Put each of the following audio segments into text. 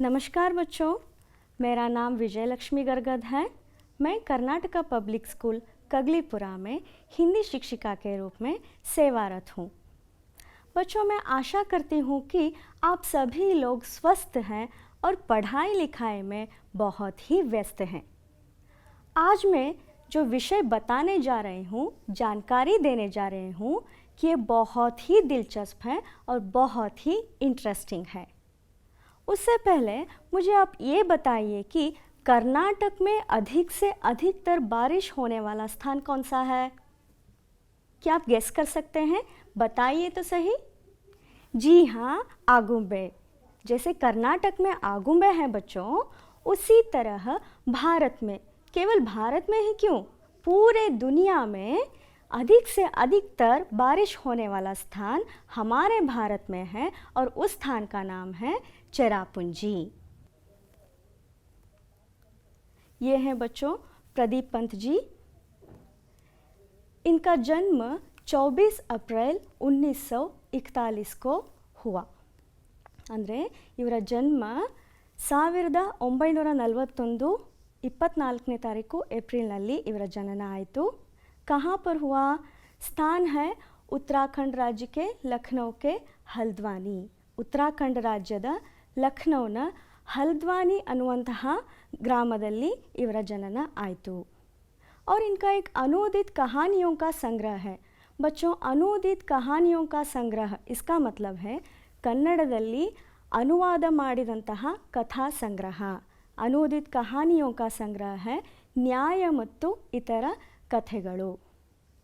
नमस्कार बच्चों, मेरा नाम विजय लक्ष्मी गर्गद है। मैं कर्नाटका पब्लिक स्कूल कगलीपुरा में हिंदी शिक्षिका के रूप में सेवारत हूँ। बच्चों, मैं आशा करती हूँ कि आप सभी लोग स्वस्थ हैं और पढ़ाई लिखाई में बहुत ही व्यस्त हैं। आज मैं जो विषय बताने जा रही हूँ, जानकारी देने जा रही हूँ कि ये बहुत ही दिलचस्प है और बहुत ही इंटरेस्टिंग है। उससे पहले मुझे आप ये बताइए कि कर्नाटक में अधिक से अधिकतर बारिश होने वाला स्थान कौन सा है? क्या आप गेस कर सकते हैं? बताइए तो सही। जी हाँ, आगुंबे। जैसे कर्नाटक में आगुंबे है बच्चों, उसी तरह भारत में, केवल भारत में ही क्यों, पूरे दुनिया में अधिक से अधिकतर बारिश होने वाला स्थान हमारे भारत में है और उस स्थान का नाम है चेरापूंजी। ये हैं बच्चों प्रदीप पंत जी। इनका जन्म 24 अप्रैल 1941 को हुआ। ಅಂದರೆ ಇವರ ಜನ್ಮ 1941 24ನೇ ತಾರೀಕು ಏಪ್ರಿಲ್ನಲ್ಲಿ ಇವರ ಜನನ ಆಯಿತು। कहाँ पर हुआ? स्थान है उत्तराखंड राज्य के लखनऊ के हल्द्वानी। उत्तराखंड राज्यದ ಲಖನೌನ हल्द्वानी ಅನ್ನುವಂತಹ ग्रामದಲ್ಲಿ ಇವರ ಜನನ ಆಯಿತು। और इनका एक अनुवादित कहानियों का संग्रह है। बच्चों, अनुवादित कहानियों का संग्रह इसका मतलब है ಕನ್ನಡದಲ್ಲಿ ಅನುವಾದ ಮಾಡಿದಂತಹ ಕಥಾ ಸಂಗ್ರಹ। अनुवादित कहानियों का संग्रह है ನ್ಯಾಯ ಮತ್ತು ಇತರ ಕಥೆಗಳು।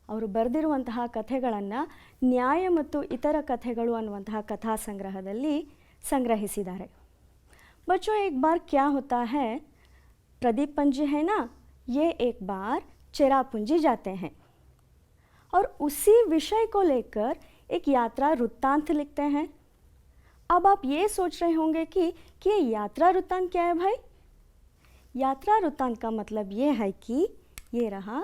ಅವರು ಬರೆದಿರುವಂತಹ ಕಥೆಗಳನ್ನು ನ್ಯಾಯ ಮತ್ತು ಇತರ ಕಥೆಗಳು ಅನ್ನುವಂತಹ ಕಥಾ ಸಂಗ್ರಹದಲ್ಲಿ संग्रहिಸಿದ್ದಾರೆ। बच्चों, एक बार क्या होता है, प्रदीप पंत जी है ना, ये एक बार चेरापूंजी जाते हैं और उसी विषय को लेकर एक यात्रा वृत्तांत लिखते हैं। अब आप ये सोच रहे होंगे कि ये यात्रा वृत्तांत क्या है भाई? यात्रा वृत्तांत का मतलब ये है कि ये रहा,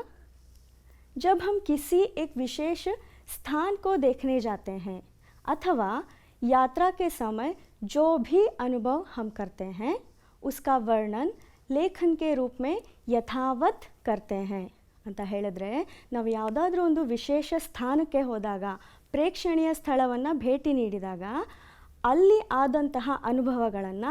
जब हम किसी एक विशेष स्थान को देखने जाते हैं अथवा यात्रा के समय जो भी अनुभव हम करते हैं उसका वर्णन लेखन के रूप में यथावत करते हैं ಅಂತ ಹೇಳಿದ್ರೆ, ನಾವು ಯಾವುದಾದ್ರೂ ಒಂದು ವಿಶೇಷ ಸ್ಥಾನಕ್ಕೆ ಹೋದಾಗ, ಪ್ರೇಕ್ಷಣೀಯ ಸ್ಥಳವನ್ನು ಭೇಟಿ ನೀಡಿದಾಗ ಅಲ್ಲಿ ಆದಂತಹ ಅನುಭವಗಳನ್ನು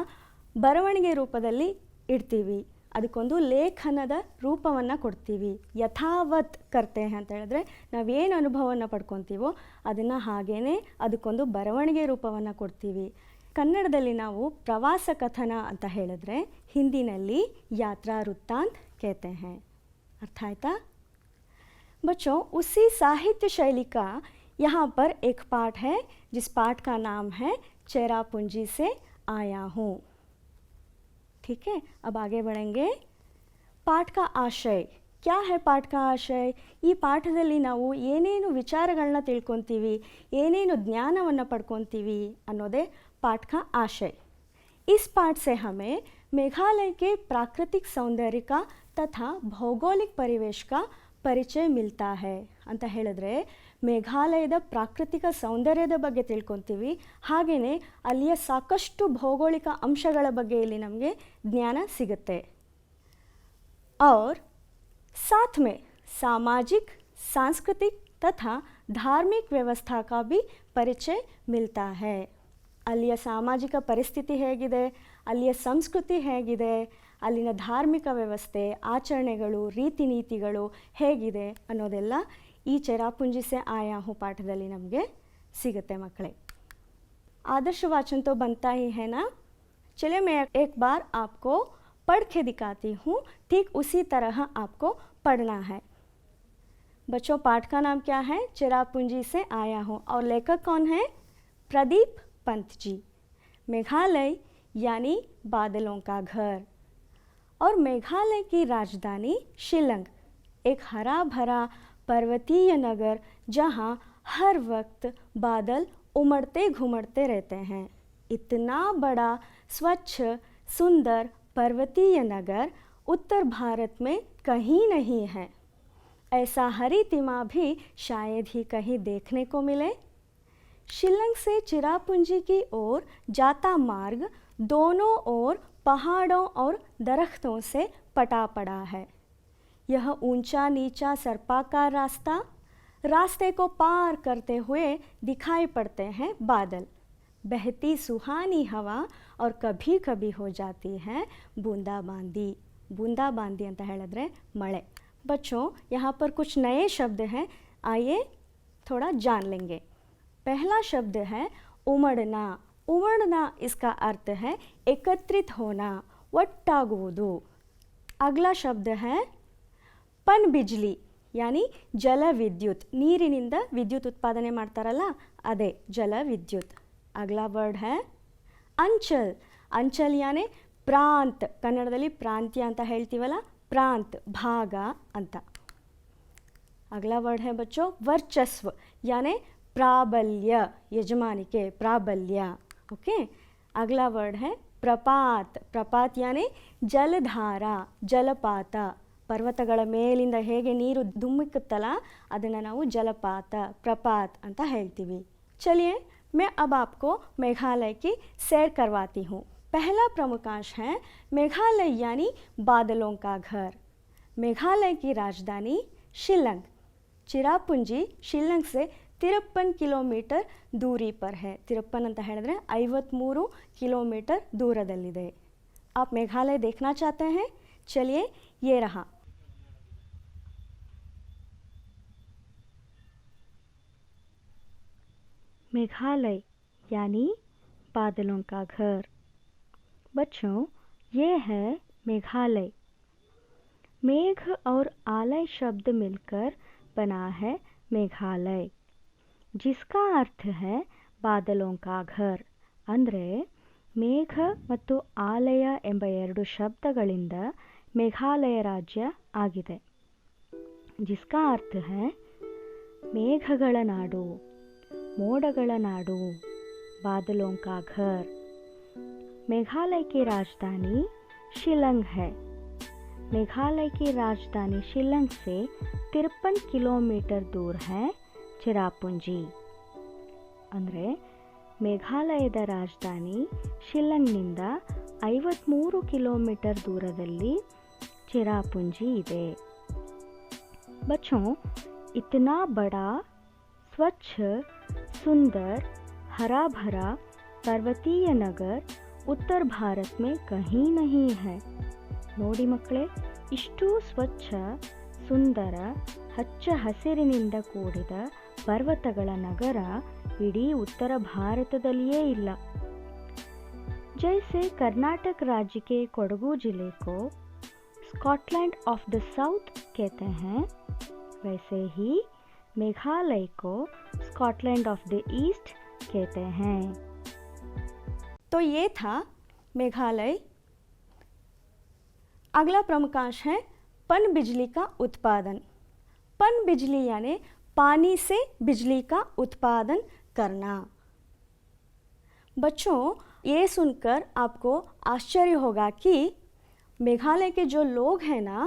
ಬರವಣಿಗೆ ರೂಪದಲ್ಲಿ ಇಡ್ತೀವಿ, ಅದಕ್ಕೊಂದು ಲೇಖನದ ರೂಪವನ್ನು ಕೊಡ್ತೀವಿ। ಯಥಾವತ್ ಕರ್ತೆ ಅಂತ ಹೇಳಿದ್ರೆ ನಾವೇನು ಅನುಭವವನ್ನು ಪಡ್ಕೊತೀವೋ ಅದನ್ನು ಹಾಗೇ ಅದಕ್ಕೊಂದು ಬರವಣಿಗೆ ರೂಪವನ್ನು ಕೊಡ್ತೀವಿ। ಕನ್ನಡದಲ್ಲಿ ನಾವು ಪ್ರವಾಸ ಕಥನ ಅಂತ ಹೇಳಿದ್ರೆ ಹಿಂದಿನಲ್ಲಿ यात्रा वृत्तांत कहते हैं। अर्थ आयता? बच्चों, उसी साहित्य शैली का यहाँ पर एक पाठ है जिस पाठ का नाम है चेरापूंजी से आया हूँ। ठीक है, अब आगे बढ़ेंगे। पाठ का आशय क्या है? पाठ का आशय, ಈ ಪಾಠದಲ್ಲಿ ನಾವು ಏನೇನು ವಿಚಾರಗಳನ್ನ ತಿಳ್ಕೊತೀವಿ, ಏನೇನು ಜ್ಞಾನವನ್ನು ಪಡ್ಕೊತೀವಿ ಅನ್ನೋದೇ पाठ का आशय। इस पाठ से हमें मेघालय के प्राकृतिक सौंदर्य का तथा भौगोलिक परिवेश का ಪರಿಚಯ मिलता है ಅಂತ ಹೇಳಿದ್ರೆ, ಮೇಘಾಲಯದ ಪ್ರಾಕೃತಿಕ ಸೌಂದರ್ಯದ ಬಗ್ಗೆ ತಿಳ್ಕೊತೀವಿ, ಹಾಗೆಯೇ ಅಲ್ಲಿಯ ಸಾಕಷ್ಟು ಭೌಗೋಳಿಕ ಅಂಶಗಳ ಬಗ್ಗೆ ಇಲ್ಲಿ ನಮಗೆ ಜ್ಞಾನ ಸಿಗುತ್ತೆ। और साथ में सामाजिक, सांस्कृतिक तथा धार्मिक व्यवस्था का भी परिचय मिलता है। ಅಲ್ಲಿಯ ಸಾಮಾಜಿಕ ಪರಿಸ್ಥಿತಿ ಹೇಗಿದೆ, ಅಲ್ಲಿಯ ಸಂಸ್ಕೃತಿ ಹೇಗಿದೆ, ಅಲ್ಲಿನ ಧಾರ್ಮಿಕ ವ್ಯವಸ್ಥೆ, ಆಚರಣೆಗಳು, ರೀತಿ ನೀತಿಗಳು ಹೇಗಿದೆ ಅನ್ನೋದೆಲ್ಲ ಈ चेरापूंजी से आया हूँ ಪಾಠದಲ್ಲಿ ನಮಗೆ ಸಿಗುತ್ತೆ ಮಕ್ಕಳೇ। आदर्श वाचन तो बनता ही है ना। चलिए मैं एक बार आपको पढ़ के दिखाती हूँ, ठीक उसी तरह आपको पढ़ना है। बच्चों, पाठ का नाम क्या है? चेरापूंजी से आया हूँ। और लेखक कौन है? प्रदीप पंत जी। मेघालय यानी बादलों का घर, और मेघालय की राजधानी शिलंग एक हरा भरा पर्वतीय नगर जहाँ हर वक्त बादल उमड़ते घुमड़ते रहते हैं। इतना बड़ा स्वच्छ सुंदर पर्वतीय नगर उत्तर भारत में कहीं नहीं है। ऐसा हरितिमा भी शायद ही कहीं देखने को मिले। शिलंग से चिरापुंजी की ओर जाता मार्ग दोनों ओर पहाड़ों और दरख्तों से पटा पड़ा है। यह ऊंचा नीचा सर्पाकार रास्ते को पार करते हुए दिखाई पड़ते हैं बादल, बहती सुहानी हवा और कभी कभी हो जाती है बूंदाबांदी। बूंदाबांदी ಅಂತ ಹೇಳಿದ್ರೆ मಳೆ। बच्चों, यहाँ पर कुछ नए शब्द हैं, आइए थोड़ा जान लेंगे। पहला शब्द है उमड़ना। उमड़ना इसका अर्थ है एकत्रित होना, ಒಟ್ಟಾಗುವುದು। अगला शब्द है ಪನ್ಬಿಜ್ಲಿ, यानी जल विद्युत। ನೀರಿನಿಂದ ವಿದ್ಯುತ್ ಉತ್ಪಾದನೆ ಮಾಡ್ತಾರಲ್ಲ ಅದೇ ಜಲ ವಿದ್ಯುತ್। अगला वर्ड है अंचल। अंचल यानी प्रांत, ಕನ್ನಡದಲ್ಲಿ ಪ್ರಾಂತ್ಯ ಅಂತ ಹೇಳ್ತೀವಲ್ಲ, प्रांत भाग ಅಂತ। अगला वर्ड है बच्चों वर्चस्व, यानी प्राबल्य, यजमानिके प्राबल्य। ओके। अगला वर्ड है प्रपात। प्रपात यानी जलधारा, जलपात। पर्वतಗಳ ಮೇಲಿಂದ ಹೇಗೆ ನೀರು ಧುಮ್ಮಿಕ್ಕುತ್ತಲ್ಲ ಅದನ್ನು ನಾವು ಜಲಪಾತ, ಪ್ರಪಾತ್ ಅಂತ ಹೇಳ್ತೀವಿ। चलिए मैं अब आपको मेघालय की सैर करवाती हूँ। पहला प्रमुखांश है मेघालय यानी बादलों का घर। मेघालय की राजधानी शिल्लंग। चिरापुंजी शिल्लंग से 53 किलोमीटर दूरी पर है। 53 ಅಂತ ಹೇಳಿದ್ರೆ 53 किलोमीटर दूरदಲ್ಲಿದೆ। आप मेघालय देखना चाहते हैं? चलिए ये रहा। मेघालय यानी बादलों का घर। बच्चों, ये है मेघालय। मेघ और आलय शब्द मिलकर बना है मेघालय, जिसका अर्थ है बादलों का घर। ಅಂದರೆ ಮೇಘ ಮತ್ತು ಆಲಯ ಎಂಬ ಎರಡು ಶಬ್ದಗಳಿಂದ ಮೇಘಾಲಯ ರಾಜ್ಯ ಆಗಿದೆ। जिसका अर्थ है ಮೇಘಗಳ ನಾಡು, ಮೋಡಗಳ ನಾಡು, बादलों का घर। मेघालय की राजधानी शिल्लंग है। मेघालय की राजधानी शिल्लंग से 53 किलोमीटर दूर है चिरापुंजी। ಅಂದರೆ ಮೇಘಾಲಯದ ರಾಜಧಾನಿ ಶಿಲ್ಲಾಂಗ್ನಿಂದ 53 ಕಿಲೋಮೀಟರ್ ದೂರದಲ್ಲಿ चिरापुंजी ಇದೆ। बच्चों, इतना बड़ा, स्वच्छ, सुंदर, हरा भरा पर्वतीय नगर उत्तर भारत में कहीं नहीं है। ನೋಡಿ ಮಕ್ಕಳೇ, ಇಷ್ಟು ಸ್ವಚ್ಛ, ಸುಂದರ, ಹಚ್ಚ ಹಸಿರಿನಿಂದ ಕೂಡಿದ ಪರ್ವತಗಳ ನಗರ ಇಡೀ ಉತ್ತರ ಭಾರತದಲ್ಲಿಯೇ ಇಲ್ಲ। जैसे कर्नाटक राज्य के कोडगु जिले को स्कॉटलैंड ऑफ द साउथ कहते हैं, वैसे ही मेघालय को स्कॉटलैंड ऑफ द ईस्ट कहते हैं। तो ये था मेघालय। अगला प्रमुखांश है पनबिजली का उत्पादन। पनबिजली यानी पानी से बिजली का उत्पादन करना। बच्चों, ये सुनकर आपको आश्चर्य होगा कि मेघालय के जो लोग हैं ना,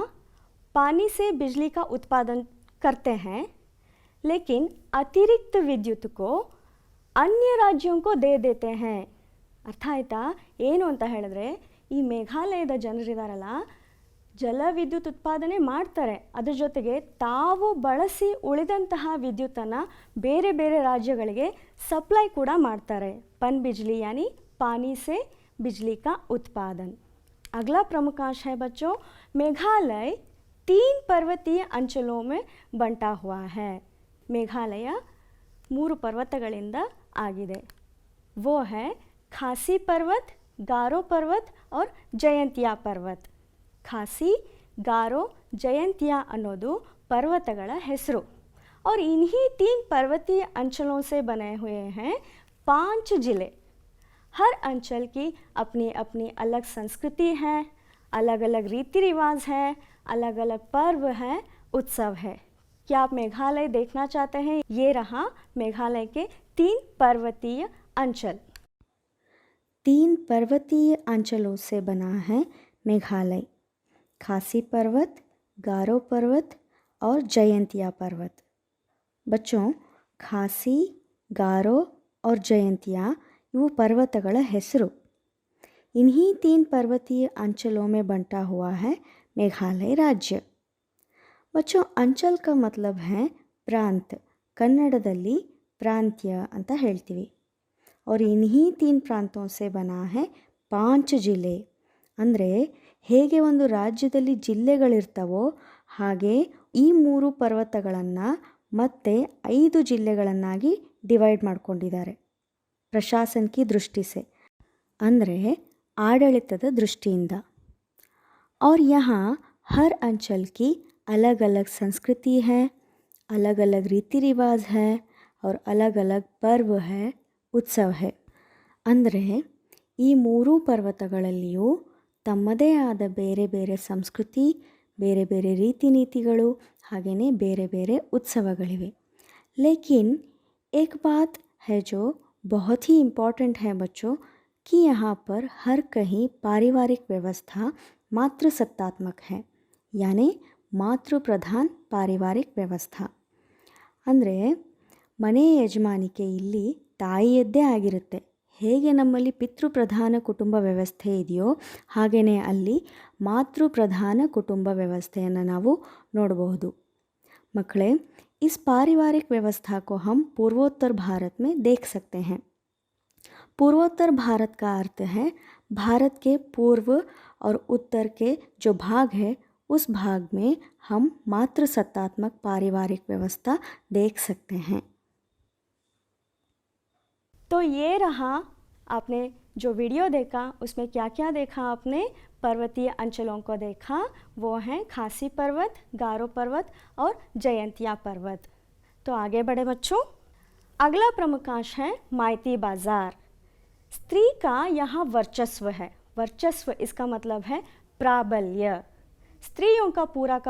पानी से बिजली का उत्पादन करते हैं, लेकिन अतिरिक्त विद्युत को अन्य राज्यों को दे देते हैं। ಅರ್ಥ ಆಯ್ತಾ? ಏನು ಅಂತ ಹೇಳಿದ್ರೆ, ಈ ಮೇಘಾಲಯದ ಜನರಿದಾರಲ್ಲ, ಜಲ ವಿದ್ಯುತ್ ಉತ್ಪಾದನೆ ಮಾಡ್ತಾರೆ, ಅದ್ರ ಜೊತೆಗೆ ತಾವು ಬಳಸಿ ಉಳಿದಂತಹ ವಿದ್ಯುತ್ತನ್ನು ಬೇರೆ ಬೇರೆ ರಾಜ್ಯಗಳಿಗೆ ಸಪ್ಲೈ ಕೂಡ ಮಾಡ್ತಾರೆ। पन बिजली यानी पानी से बिजली का उत्पादन। अगला प्रमुखांश है बच्चों, मेघालय 3 पर्वतीय अंचलों में बंटा हुआ है। मेघालय 3 पर्वतಗಳಿಂದ ಆಗಿದೆ। वो है खासी पर्वत, गारो पर्वत और ಜಯಂತಿಯಾ पर्वत। खासी, गारो, ಜಯಂತಿಯಾ ಅನ್ನೋದು पर्वतಗಳ ಹೆಸರು। और इन्हीं 3 पर्वतीय अंचलों से बने हुए हैं 5 जिले। हर अंचल की अपनी अपनी अलग संस्कृति है, अलग अलग रीति रिवाज हैं, अलग अलग पर्व हैं, उत्सव है। क्या आप मेघालय देखना चाहते हैं? ये रहा मेघालय के 3 पर्वतीय अंचल। 3 पर्वतीय अंचलों से बना है मेघालय, खासी पर्वत, गारो पर्वत और जयंतिया पर्वत। बच्चों, खासी, गारो और ಜಯಂತಿಯಾ ಇವು ಪರ್ವತಗಳ ಹೆಸರು। इन्हीं 3 पर्वतीय अंचलों में बंटा हुआ है मेघालय राज्य. बच्चों, अंचल का मतलब है प्रांत. कन्नड़ದಲ್ಲಿ ಪ್ರಾಂತ್ಯ ಅಂತ ಹೇಳ್ತೀವಿ. और इन्हीं 3 ಪ್ರಾಂತों से बना है 5 ಜಿಲ್ಲೆ. ಅಂದರೆ ಹೇಗೆ ಒಂದು ರಾಜ್ಯದಲ್ಲಿ ಜಿಲ್ಲೆಗಳಿರ್ತವೋ ಹಾಗೆ ಈ 3 ಪರ್ವತಗಳನ್ನು ಮತ್ತೆ 5 ಜಿಲ್ಲೆಗಳನ್ನಾಗಿ ಡಿವೈಡ್ ಮಾಡ್ಕೊಂಡಿದ್ದಾರೆ ಪ್ರಶಾಸನಿಕಿ ದೃಷ್ಟಿ से, ಅಂದರೆ ಆಡಳಿತದ ದೃಷ್ಟಿಯಿಂದ. और यहाँ हर अंचल की अलग अलग संस्कृति है, अलग अलग रीति रिवाज है और अलग अलग पर्व है, ಉತ್ಸವ है. ಅಂದರೆ ಈ 3 ಪರ್ವತಗಳಲ್ಲಿಯೂ ತಮ್ಮದೇ ಆದ ಬೇರೆ ಬೇರೆ ಸಂಸ್ಕೃತಿ, ಬೇರೆ ಬೇರೆ ರೀತಿ ನೀತಿಗಳು, ಹಾಗೆಯೇ ಬೇರೆ ಬೇರೆ ಉತ್ಸವಗಳಿವೆ. ಲೇಕಿನ್ एक बात है जो बहुत ही इम्पॉर्टेंट है बच्चों कि यहाँ पर हर कहीं पारिवारिक व्यवस्था मातृसत्तात्मक है, यानी मातृ प्रधान पारिवारिक व्यवस्था. ಅಂದರೆ ಮನೆ ಯಜಮಾನಿಕೆ ಇಲ್ಲಿ ತಾಯಿಯದ್ದೇ ಆಗಿರುತ್ತೆ. ಹೇಗೆ ನಮ್ಮಲ್ಲಿ ಪಿತೃಪ್ರಧಾನ ಕುಟುಂಬ ವ್ಯವಸ್ಥೆ ಇದೆಯೋ ಹಾಗೆಯೇ ಅಲ್ಲಿ ಮಾತೃಪ್ರಧಾನ ಕುಟುಂಬ ವ್ಯವಸ್ಥೆಯನ್ನು ನಾವು ನೋಡಬಹುದು. ಮಕ್ಕಳೇ, इस पारिवारिक व्यवस्था को हम पूर्वोत्तर भारत में देख सकते हैं. पूर्वोत्तर भारत का अर्थ है भारत के पूर्व और उत्तर के जो भाग है उस भाग में हम मातृसत्तात्मक पारिवारिक व्यवस्था देख सकते हैं. तो ये रहा आपने जो वीडियो देखा, उसमें क्या क्या देखा आपने? पर्वतीय अंचलों को देखा, वो हैं खासी पर्वत, गारो पर्वत और जयंतिया पर्वत. तो आगे बढ़े बच्चों. अगला प्रमुखांश है माइती बाज़ार. स्त्री का यहाँ वर्चस्व है. वर्चस्व इसका मतलब है प्राबल्य. स्त्रियों का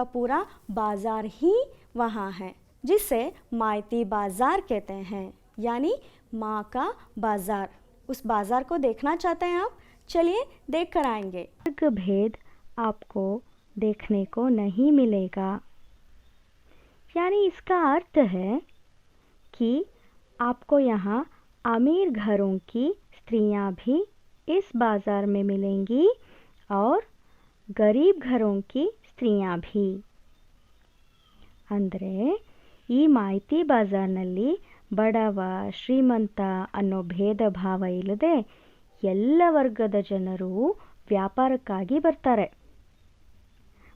पूरा बाज़ार ही वहाँ है, जिसे माइती बाज़ार कहते हैं, यानी माँ का बाज़ार. उस बाज़ार को देखना चाहते हैं आप? चलिए देख कर आएंगे. वर्ग भेद आपको देखने को नहीं मिलेगा, यानी इसका अर्थ है कि आपको यहाँ अमीर घरों की स्त्रियाँ भी इस बाज़ार में मिलेंगी और गरीब घरों की स्त्रियाँ भी. ಅಂದರೆ ಈ ಮಾಹಿತಿ ಬಾಜಾರ್ನಲ್ಲಿ ಬಡವ ಶ್ರೀಮಂತ ಅನ್ನೋ ಭೇದ ಭಾವ ಇಲ್ಲದೆ ಎಲ್ಲ ವರ್ಗದ ಜನರು ವ್ಯಾಪಾರಕ್ಕಾಗಿ ಬರ್ತಾರೆ.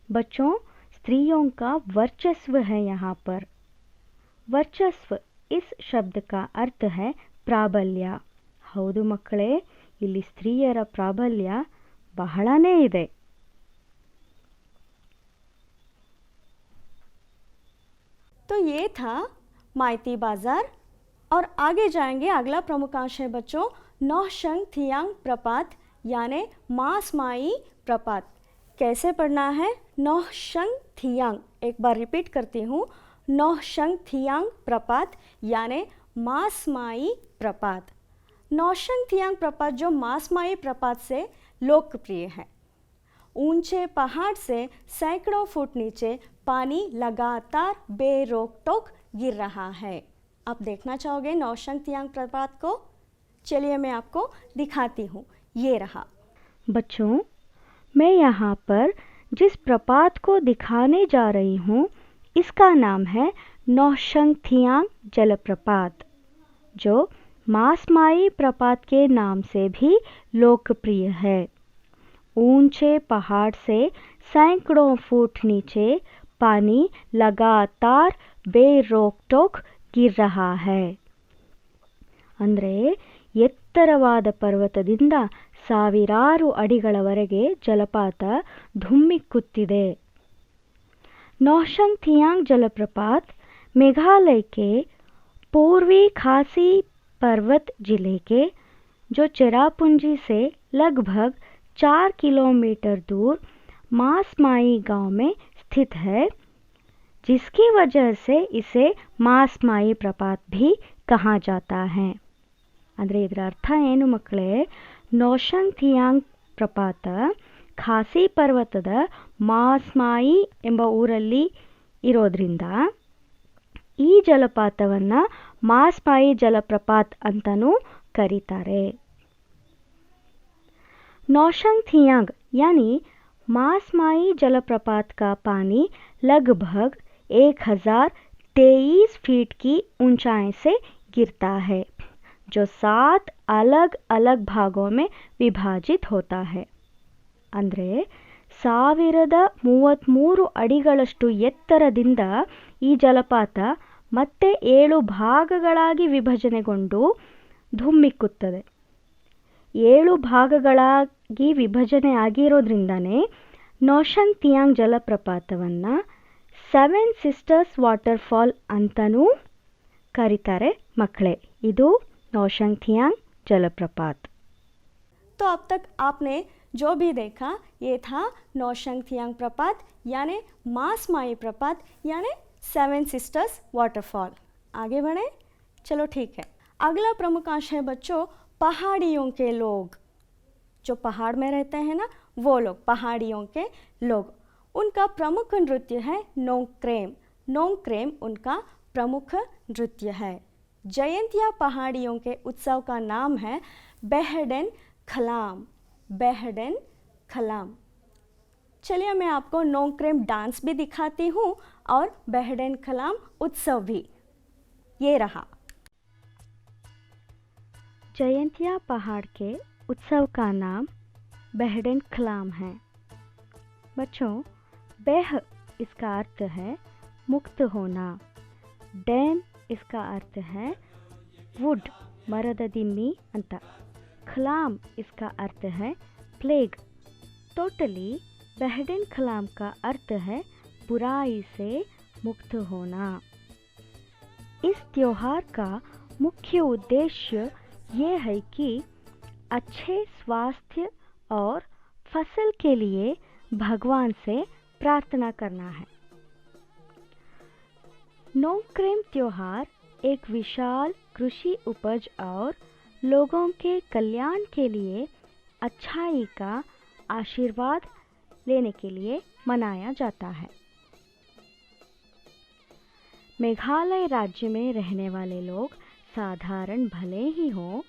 बच्चों, स्त्रियों का वर्चस्व है यहाँ पर. वर्चस्व इस शब्द का अर्थ है ಪ್ರಾಬಲ್ಯ. ಹೌದು ಮಕ್ಕಳೇ, ಇಲ್ಲಿ ಸ್ತ್ರೀಯರ ಪ್ರಾಬಲ್ಯ ಬಹಳನೇ ಇದೆ. तो ये था माइती बाज़ार. और आगे जाएंगे. अगला प्रमुखांश है बच्चों नौशंग थियांग प्रपात, यानी मासमाई प्रपात. कैसे पढ़ना है? नौशंग थियांग. एक बार रिपीट करती हूँ. नौशंग थियांग प्रपात यानी मासमाई प्रपात. नौशंग थियांग प्रपात जो मासमाई प्रपात से लोकप्रिय है. ऊंचे पहाड़ से सैकड़ों फुट नीचे पानी लगातार बेरोक टोक गिर रहा है. आप देखना चाहोगे नौशंग थियांग प्रपात को? चलिए मैं आपको दिखाती हूँ. ये रहा. बच्चों, मैं यहाँ पर जिस प्रपात को दिखाने जा रही हूँ इसका नाम है नौशंग थियांग जलप्रपात, जो मासमाई प्रपात के नाम से भी लोकप्रिय है. ऊंचे पहाड़ से सैकड़ों फुट नीचे पानी लगातार बेरोक टोक गिर रहा है. ಅಂದರೆ ಎತ್ತರವಾದ ಪರ್ವತದಿಂದ ಸಾವಿರಾರು ಅಡಿಗಳವರೆಗೆ ಜಲಪಾತ ಧುಮ್ಮಿಕ್ಕುತ್ತಿದೆ. नौशंग थियांग जलप्रपात मेघालय के पूर्वी खासी पर्वत जिले के जो चेरापूंजी से लगभग 4 किलोमीटर दूर मासमाई गांव में स्थित है, जिसकी वजह से इसे मासमाई प्रपात भी कहा जाता है. ಅಂದರೆ ಇದರ ಅರ್ಥ ಏನು ಮಕ್ಕಳೇ? ನೌಶಂಗ್ ಥಿಯಾಂಗ್ ಪ್ರಪಾತ ಖಾಸಿ ಪರ್ವತದ ಮಾಸ್ಮಾಯಿ ಎಂಬ ಊರಲ್ಲಿ ಇರೋದ್ರಿಂದ ಈ ಜಲಪಾತವನ್ನು ಮಾಸ್ಮಾಯಿ ಜಲಪ್ರಪಾತ್ ಅಂತಲೂ ಕರೀತಾರೆ. नौशंगथियांग यानी मासमाई जलप्रपात का पानी लगभग 1023 फीट की ऊंचाई से गिरता है, जो 7 अलग अलग भागों में विभाजित होता है. ಅಂದರೆ 1033 ಅಡಿಗಳಷ್ಟು ಎತ್ತರದಿಂದ ಈ ಜಲಪಾತ ಮತ್ತೆ 7 ಭಾಗಗಳಾಗಿ ವಿಭಜನೆಗೊಂಡು ಧುಮ್ಮಿಕ್ಕುತ್ತದೆ. 7 ಭಾಗಗಳಾಗಿ ವಿಭಜನೆ ಆಗಿರೋದ್ರಿಂದನೇ ನೌಶಂಗ್ತಿಯಾಂಗ್ ಜಲಪ್ರಪಾತವನ್ನು 7 ಸಿಸ್ಟರ್ಸ್ ವಾಟರ್ಫಾಲ್ ಅಂತಲೂ ಕರೀತಾರೆ ಮಕ್ಕಳೇ. ಇದು नौशंगथियांग जलप्रपात. तो अब तक आपने जो भी देखा ये था नौशंगथियांग प्रपात यानी मासमाई प्रपात यानी 7 सिस्टर्स वाटरफॉल. आगे बढ़े, चलो ठीक है. अगला प्रमुख अंश है बच्चों पहाड़ियों के लोग. जो पहाड़ में रहते हैं ना वो लोग, पहाड़ियों के लोग. उनका प्रमुख नृत्य है नोंगक्रेम. नोंगक्रेम उनका प्रमुख नृत्य है. जयंतिया पहाड़ियों के उत्सव का नाम है बेहडेन खलाम. बेहडेन खलाम. चलिए मैं आपको नोंगक्रेम डांस भी दिखाती हूँ और बेहडेन खलाम उत्सव भी. ये रहा. जयंतिया पहाड़ के उत्सव का नाम बेहडेन खलाम है. बच्चों, बेह इसका अर्थ है मुक्त होना. डेन इसका अर्थ है वुड, मರದ ದಿಮ್ಮಿ ಅಂತ. खलाम इसका अर्थ है प्लेग. टोटली बेहडेन खलाम का अर्थ है बुराई से मुक्त होना. इस त्योहार का मुख्य उद्देश्य ये है कि अच्छे स्वास्थ्य और फसल के लिए भगवान से प्रार्थना करना है. नोंगक्रेम त्योहार एक विशाल कृषि उपज और लोगों के कल्याण के लिए अच्छाई का आशीर्वाद लेने के लिए मनाया जाता है. मेघालय राज्य में रहने वाले लोग साधारण भले ही हों,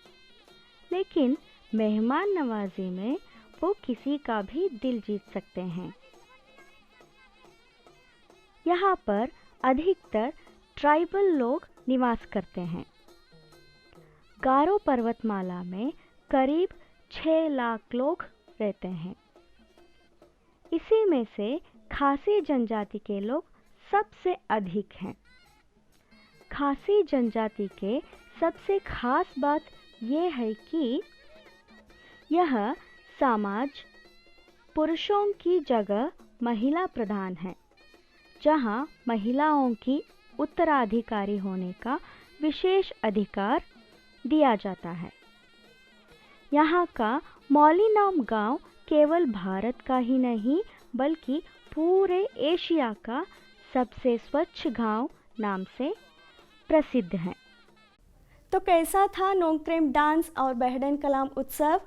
लेकिन मेहमान नवाजी में वो किसी का भी दिल जीत सकते हैं. यहाँ पर अधिकतर ट्राइबल लोग निवास करते हैं. गारो पर्वतमाला में करीब 6 लाख लोग रहते हैं. इसी में से खासी जनजाति के लोग सबसे अधिक हैं. खासी जनजाति के सबसे खास बात यह है कि यह समाज पुरुषों की जगह महिला प्रधान है, जहां महिलाओं की उत्तराधिकारी होने का विशेष अधिकार दिया जाता है. यहाँ का मौलिनाम गांव केवल भारत का ही नहीं बल्कि पूरे एशिया का सबसे स्वच्छ गांव नाम से प्रसिद्ध है. तो कैसा था नोंगक्रेम डांस और बेहडेन खलाम उत्सव?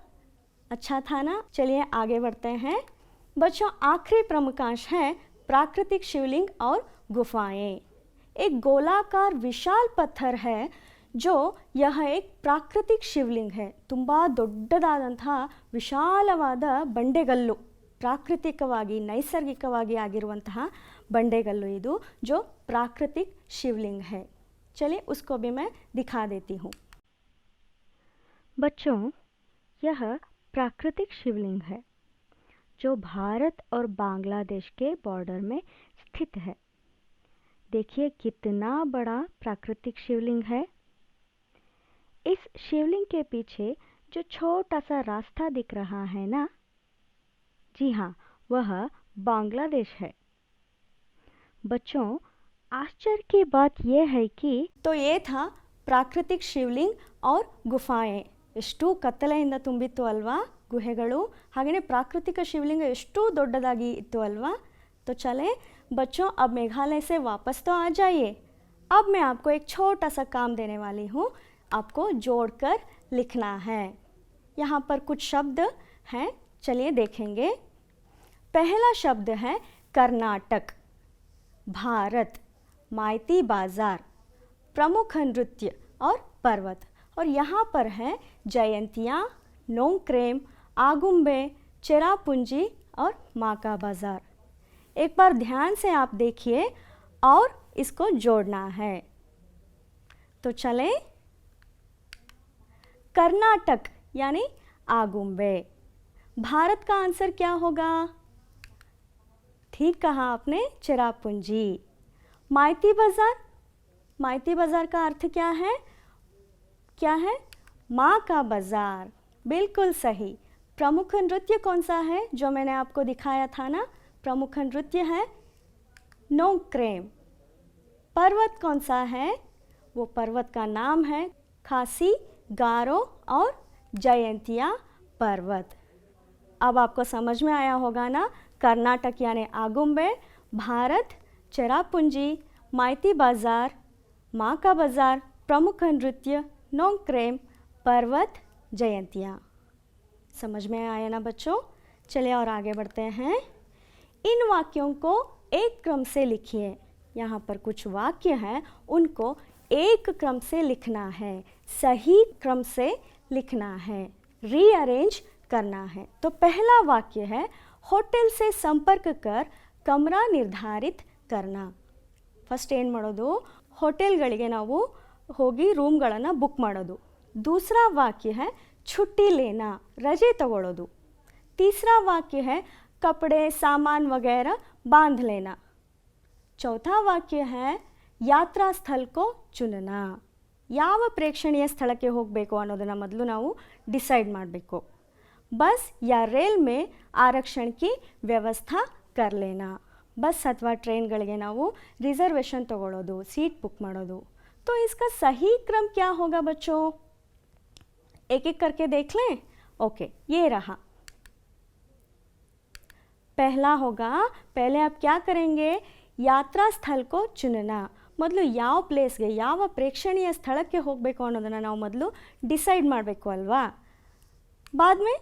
अच्छा था ना? चलिए आगे बढ़ते हैं. बच्चों, आखिरी प्रमुखांश है प्राकृतिक शिवलिंग और गुफाएं. एक गोलाकार विशाल पत्थर है जो यह एक ಪ್ರಾಕೃತಿಕ ಶಿವಲಿಂಗ है. ತುಂಬ ದೊಡ್ಡದಾದಂತಹ ವಿಶಾಲವಾದ ಬಂಡೆಗಲ್ಲು, ಪ್ರಾಕೃತಿಕವಾಗಿ ನೈಸರ್ಗಿಕವಾಗಿ ಆಗಿರುವಂತಹ ಬಂಡೆಗಲ್ಲು ಇದು, जो प्राकृतिक शिवलिंग है. चलिए उसको भी मैं दिखा देती हूँ. बच्चों, यह प्राकृतिक शिवलिंग है जो भारत और बांग्लादेश के बॉर्डर में स्थित है. देखिए कितना बड़ा प्राकृतिक शिवलिंग है. इस शिवलिंग के पीछे जो छोटा सा रास्ता दिख रहा है ना, जी हाँ, वह बांग्लादेश है. बच्चों, आश्चर्य की बात यह है कि तो ये था प्राकृतिक शिवलिंग और गुफाएं. ಎಷ್ಟು ಕತ್ತಲೆಯಿಂದ ತುಂಬಿತ್ತು ಅಲ್ವಾ ಗುಹೆಗಳು, ಹಾಗೆಯೇ ಪ್ರಾಕೃತಿಕ ಶಿವಲಿಂಗ ಎಷ್ಟು ದೊಡ್ಡದಾಗಿ ಇತ್ತು ಅಲ್ವಾ. तो चले बच्चों, अब मेघालय से वापस तो आ जाइए. अब मैं आपको एक छोटा सा काम देने वाली हूँ. आपको जोड़कर लिखना है. यहाँ पर कुछ शब्द हैं, चलिए देखेंगे. पहला शब्द है कर्नाटक, भारत, माइती बाजार, प्रमुख नृत्य और पर्वत. और यहाँ पर है जयंतियाँ, नोंगक्रेम आगुम्बे, चेरापूंजी और माँ का बाज़ार। एक बार ध्यान से आप देखिए और इसको जोड़ना है। तो चलें, कर्नाटक यानी आगुम्बे। भारत का आंसर क्या होगा? ठीक कहा आपने, चेरापूंजी। माइती बाज़ार, माइती बाज़ार का अर्थ क्या है? क्या है? माँ का बाज़ार। बिल्कुल सही। प्रमुख नृत्य कौन सा है जो मैंने आपको दिखाया था ना? प्रमुख नृत्य है नोक्रेम। पर्वत कौन सा है? वो पर्वत का नाम है खासी, गारो और जयंतिया पर्वत। अब आपको समझ में आया होगा ना? कर्नाटक यानी आगुम्बे, भारत चेरापूंजी, माइती बाज़ार, माँ का बाज़ार, प्रमुख नृत्य नोक्रेम, पर्वत जयंतिया। समझ में आया ना बच्चों? चलिए और आगे बढ़ते हैं। इन वाक्यों को एक क्रम से लिखिए। यहाँ पर कुछ वाक्य हैं, उनको एक क्रम से लिखना है, सही क्रम से लिखना है, रीअरेंज करना है। तो पहला वाक्य है होटल से संपर्क कर कमरा निर्धारित करना। ಫಸ್ಟ್ ಏನು ಮಾಡೋದು? ಹೋಟೆಲ್ಗಳಿಗೆ ನಾವು ಹೋಗಿ ರೂಮ್ಗಳನ್ನು ಬುಕ್ ಮಾಡೋದು. दूसरा वाक्य है छुट्टी लेना, रजे तगोड़ोदु. तीसरा वाक्य है कपड़े सामान वगैरह बांध लेना. चौथा वाक्य है यात्रा स्थल को चुनना. ಯಾವ ಪ್ರೇಕ್ಷಣೀಯ ಸ್ಥಳಕ್ಕೆ ಹೋಗಬೇಕು ಅನ್ನೋದನ್ನು ಮೊದಲು ನಾವು ಡಿಸೈಡ್ ಮಾಡಬೇಕು. बस या रेल में आरक्षण की व्यवस्था कर लेना. बस अथवा ट्रेनಗಳಿಗೆ ನಾವು रिजर्वेशन तगोड़ोदु, सीट बुक ಮಾಡೋದು. तो इसका सही क्रम क्या होगा बच्चों? एक एक करके देख लें. ओके, ये रहा. पहला होगा, पहले आप क्या करेंगे? यात्रा स्थल को चुनना. ಮೊದಲು ಯಾವ ಪ್ಲೇಸ್ಗೆ, ಯಾವ ಪ್ರೇಕ್ಷಣೀಯ ಸ್ಥಳಕ್ಕೆ ಹೋಗಬೇಕು ಅನ್ನೋದನ್ನು ನಾವು ಮೊದಲು ಡಿಸೈಡ್ ಮಾಡಬೇಕು ಅಲ್ವಾ. ಬಾದ್ಮೇ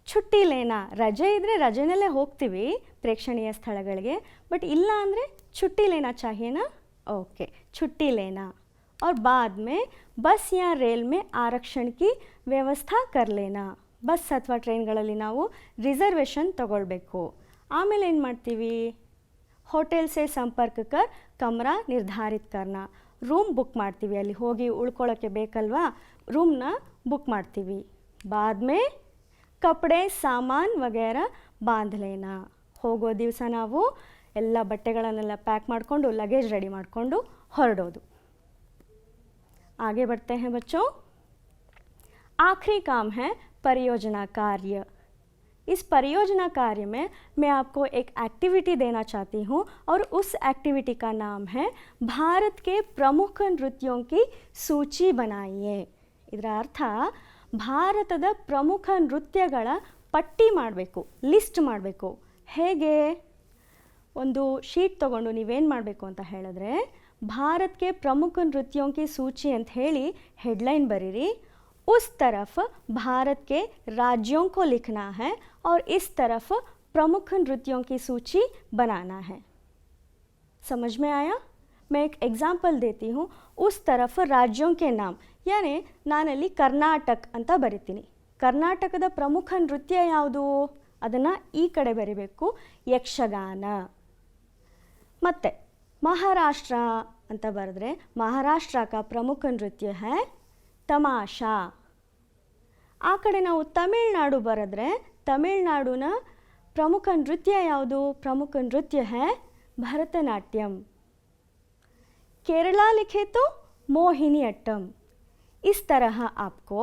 छुट्टी लेना, रजे इधरे रजेनल्ले ಹೋಗ್ತೀವಿ प्रेक्षणीय ಸ್ಥಳಗಳಿಗೆ. बट ಇಲ್ಲ ಅಂದರೆ छुट्टी लेना चाहिए ना. ओके, छुट्टी लेना. और बाद में बस या रेल में आरक्षण की व्यवस्था कर लेना. बस ಅಥವಾ ಟ್ರೈನ್ಗಳಲ್ಲಿ ನಾವು ರಿಸರ್ವೇಷನ್ ತಗೊಳ್ಬೇಕು. ಆಮೇಲೆ ಏನು ಮಾಡ್ತೀವಿ? ಹೋಟೆಲ್ ಸೆ ಸಂಪರ್ಕ ಕರ್ ಕಮರಾ ನಿರ್ಧಾರಿತ करना. ರೂಮ್ ಬುಕ್ ಮಾಡ್ತೀವಿ, ಅಲ್ಲಿ ಹೋಗಿ ಉಳ್ಕೊಳ್ಳೋಕ್ಕೆ ಬೇಕಲ್ವಾ, ರೂಮ್ನ ಬುಕ್ ಮಾಡ್ತೀವಿ. बाद में ಕಪಡೆ ಸಾಮಾನ್ ವಗೇರ ಬಾಂಧ ಲೇನಾ. ಹೋಗೋ ದಿವಸ ನಾವು ಎಲ್ಲ ಬಟ್ಟೆಗಳನ್ನೆಲ್ಲ ಪ್ಯಾಕ್ ಮಾಡಿಕೊಂಡು लगेज रेडी ಮಾಡಿಕೊಂಡು ಹೊರಡೋದು. आगे बढ़ते हैं बच्चों. आखिरी काम है परियोजना कार्य. इस परियोजना कार्य में मैं आपको एक एक्टिविटी देना चाहती हूँ और उस एक्टिविटी का नाम है भारत के प्रमुख नृत्यों की सूची बनाइए. ಇದರ ಅರ್ಥ ಭಾರತದ ಪ್ರಮುಖ ನೃತ್ಯಗಳ ಪಟ್ಟಿ ಮಾಡಬೇಕು, ಲಿಸ್ಟ್ ಮಾಡಬೇಕು. ಹೇಗೆ? ಒಂದು ಶೀಟ್ ತಗೊಂಡು ನೀವೇನು ಮಾಡಬೇಕು ಅಂತ ಹೇಳಿದ್ರೆ, ಭಾರತ್ ಕೆ ಪ್ರಮುಖ ನೃತ್ಯೋं की सूची ಅಂತ ಹೇಳಿ हेडलाइन बरीरी. उस तरफ भारत के राज्यों को लिखना है और इस तरफ प्रमुख नृत्यों की सूची बनाना है. समझ में आया? मैं एक एग्जाम्पल देती हूँ. उस तरफ राज्यों के नाम, यानी ನಾನಲ್ಲಿ ಕರ್ನಾಟಕ ಅಂತ ಬರಿತೀನಿ. ಕರ್ನಾಟಕದ ಪ್ರಮುಖ ನೃತ್ಯ ಯಾವುದು ಅದನ್ನು ಈ ಕಡೆ ಬರಿಬೇಕು, ಯಕ್ಷಗಾನ. ಮತ್ತು ಮಹಾರಾಷ್ಟ್ರ ಅಂತ ಬರೆದ್ರೆ ಮಹಾರಾಷ್ಟ್ರ का प्रमुख नृत्य है तमाशा. ಆ ಕಡೆ ನಾವು ತಮಿಳುನಾಡು ಬರೆದ್ರೆ ತಮಿಳುನಾಡುನ ಪ್ರಮುಖ ನೃತ್ಯ ಯಾವುದು? ಪ್ರಮುಖ ನೃತ್ಯ है भरतनाट्यम. केरला लिखे तो मोहिनीअट्टम. इस तरह आपको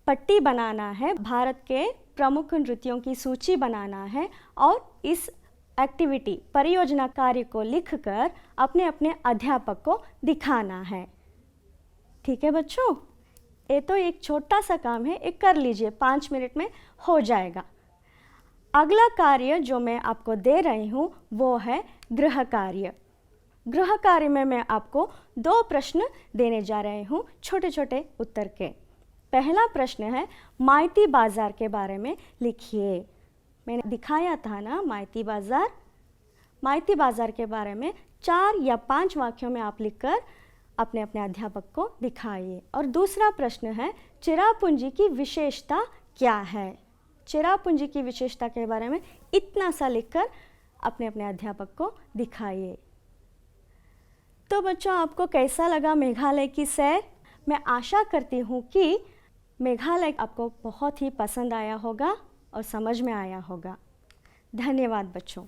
पट्टी बनाना है, भारत के प्रमुख नृत्यों की सूची बनाना है और इस एक्टिविटी परियोजना कार्य को लिखकर अपने अपने अध्यापक को दिखाना है. ठीक है बच्चों? ये तो एक छोटा सा काम है, एक कर लीजिए, 5 मिनट में हो जाएगा. अगला कार्य जो मैं आपको दे रही हूँ वो है गृह कार्य. गृह कार्य में मैं आपको 2 प्रश्न देने जा रही हूँ, छोटे छोटे उत्तर के. पहला प्रश्न है माइती बाज़ार के बारे में लिखिए. मैंने दिखाया था ना माइती बाज़ार. माइती बाज़ार के बारे में 4 या 5 वाक्यों में आप लिखकर अपने अपने अध्यापक को दिखाइए. और दूसरा प्रश्न है चिरापुंजी की विशेषता क्या है. चेरापूंजी की विशेषता के बारे में इतना सा लिखकर अपने अपने अध्यापक को दिखाइए। तो बच्चों, आपको कैसा लगा मेघालय की सैर? मैं आशा करती हूँ कि मेघालय आपको बहुत ही पसंद आया होगा और समझ में आया होगा। धन्यवाद बच्चों।